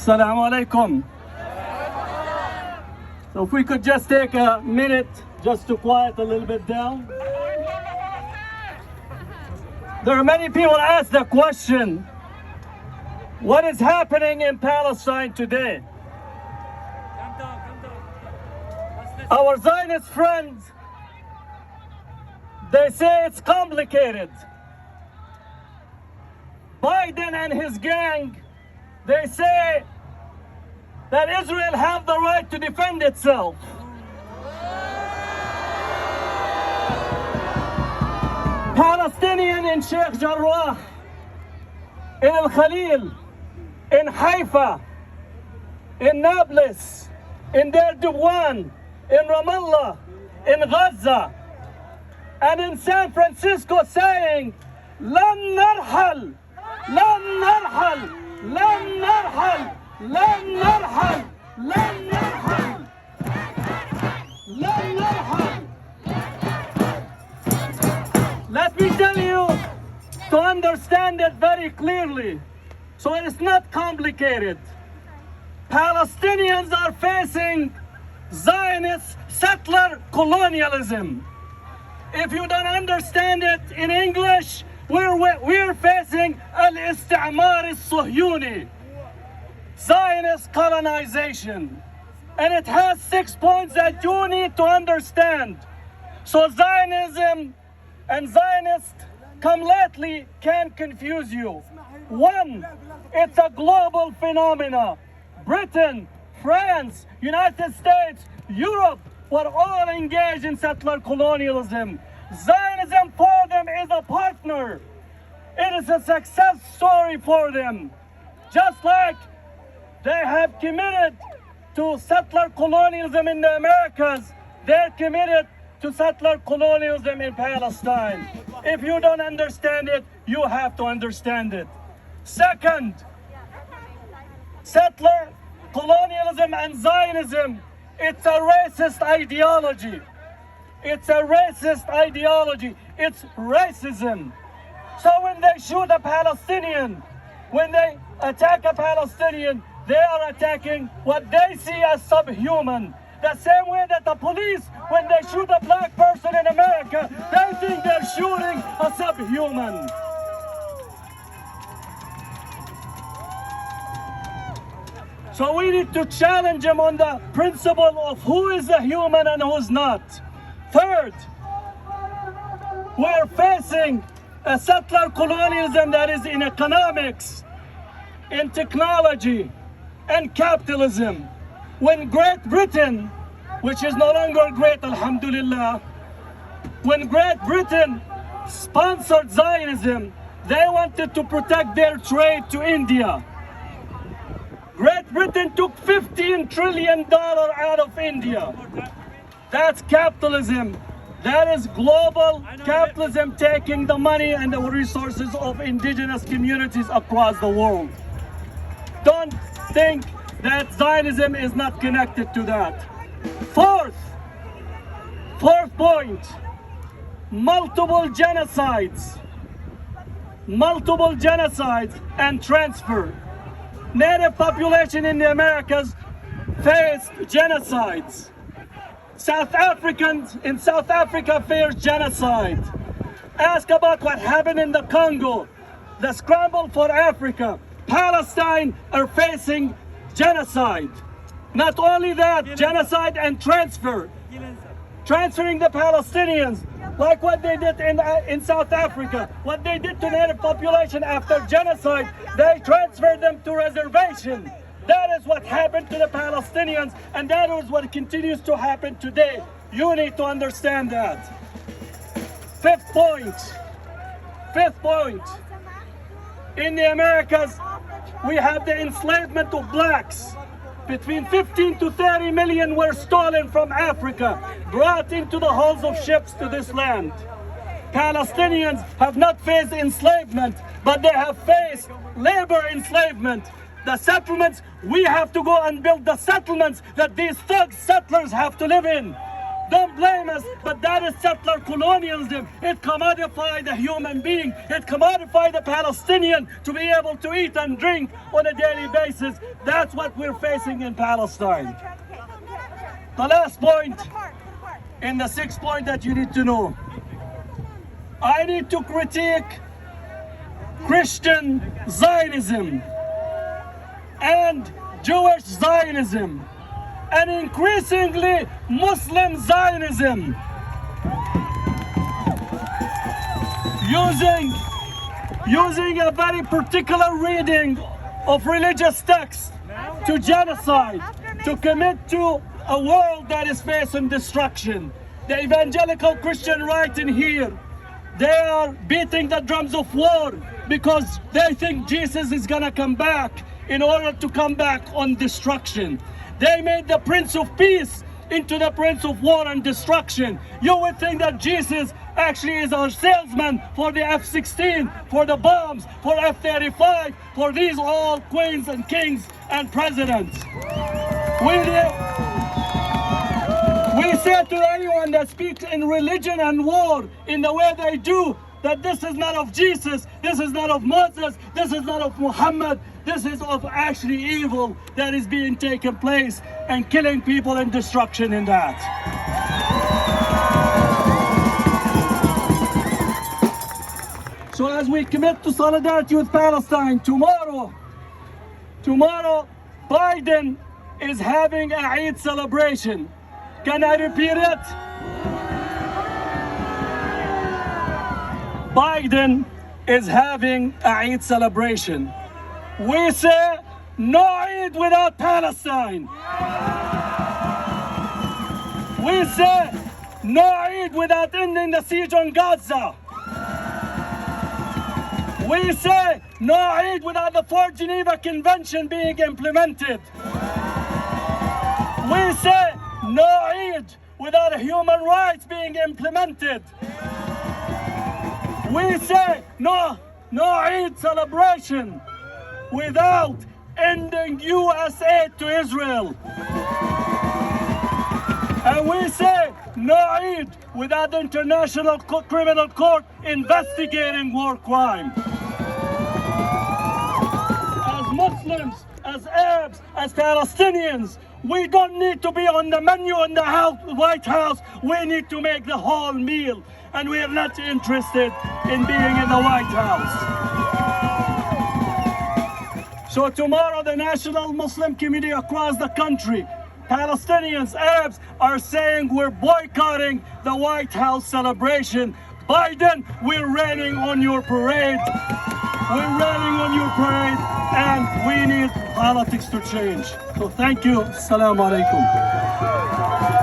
Assalamu alaikum. So if we could just take a minute just to quiet a little bit down. There are many people ask the question, what is happening in Palestine today? Our Zionist friends, they say it's complicated. Biden and his gang, they say that Israel have the right to defend itself. Palestinian in Sheikh Jarrah, in Al Khalil, in Haifa, in Nablus, in Deir Dubwan, in Ramallah, in Gaza, and in San Francisco saying, لن نرحل, لن نرحل, لن نرحل, لن نرحل, لن نرحل, لن نرحل. Let me tell you to understand it very clearly, so it's not complicated. Palestinians are facing Zionist settler colonialism. If you don't understand it in English, we're facing al-istimar al-Suhyuni, Zionist colonization. And it has 6 points that you need to understand. So Zionism and Zionists come lately can confuse you. One, it's a global phenomena. Britain, France, United States, Europe were all engaged in settler colonialism. Zionism for them is a partner. It is a success story for them. Just like they have committed to settler colonialism in the Americas, they're committed to settler colonialism in Palestine. If you don't understand it, you have to understand it. Second, settler colonialism and Zionism, it's a racist ideology. It's a racist ideology. It's racism. So when they shoot a Palestinian, when they attack a Palestinian, they are attacking what they see as subhuman. The same way that the police, when they shoot a black person in America, they think they're shooting a subhuman. So we need to challenge them on the principle of who is a human and who's not. Third, we're facing a settler colonialism that is in economics, in technology, and capitalism. When Great Britain, which is no longer great, alhamdulillah, when Great Britain sponsored Zionism, they wanted to protect their trade to India. Great Britain took $15 trillion out of India. That's capitalism. That is global capitalism taking the money and the resources of indigenous communities across the world. Don't think that Zionism is not connected to that. Fourth point, multiple genocides and transfer. Native population in the Americas faced genocides. South Africans in South Africa faced genocide. Ask about what happened in the Congo, the scramble for Africa. Palestine are facing genocide. Not only that, genocide and transfer. Transferring the Palestinians, like what they did in South Africa, what they did to native population after genocide, they transferred them to reservation. That is what happened to the Palestinians, and that is what continues to happen today. You need to understand that. Fifth point. In the Americas, we have the enslavement of blacks. Between 15 to 30 million were stolen from Africa, brought into the hulls of ships to this land. Palestinians have not faced enslavement, but they have faced labor enslavement. The settlements, we have to go and build the settlements that these thug settlers have to live in. Don't blame us, but that is settler colonialism. It commodified the human being. It commodified the Palestinian to be able to eat and drink on a daily basis. That's what we're facing in Palestine. The last point, and the sixth point that you need to know, I need to critique Christian Zionism and Jewish Zionism and increasingly Muslim Zionism, using a very particular reading of religious texts to genocide, to commit to a world that is facing destruction. The evangelical Christian right in here, they are beating the drums of war because they think Jesus is gonna come back in order to come back on destruction. They made the Prince of Peace into the Prince of War and Destruction. You would think that Jesus actually is our salesman for the F-16, for the bombs, for F-35, for these all queens and kings and presidents. We say to anyone that speaks in religion and war in the way they do, that this is not of Jesus, this is not of Moses, this is not of Muhammad, this is of actually evil that is being taken place and killing people and destruction in that. So as we commit to solidarity with Palestine, tomorrow Biden is having a Eid celebration. Can I repeat it? Biden is having a Eid celebration. We say no Eid without Palestine. We say no Eid without ending the siege on Gaza. We say no Eid without the Fourth Geneva Convention being implemented. We say no Eid without human rights being implemented. We say no Eid celebration without ending US aid to Israel. And we say no Eid without the International Criminal Court investigating war crime. As Muslims, as Arabs, as Palestinians, we don't need to be on the menu in the White House. We need to make the whole meal. And we are not interested in being in the White House. So tomorrow, the national Muslim community across the country, Palestinians, Arabs, are saying we're boycotting the White House celebration. Biden, we're raining on your parade. We're raining on your parade, and we need politics to change. So thank you. Assalamu alaikum.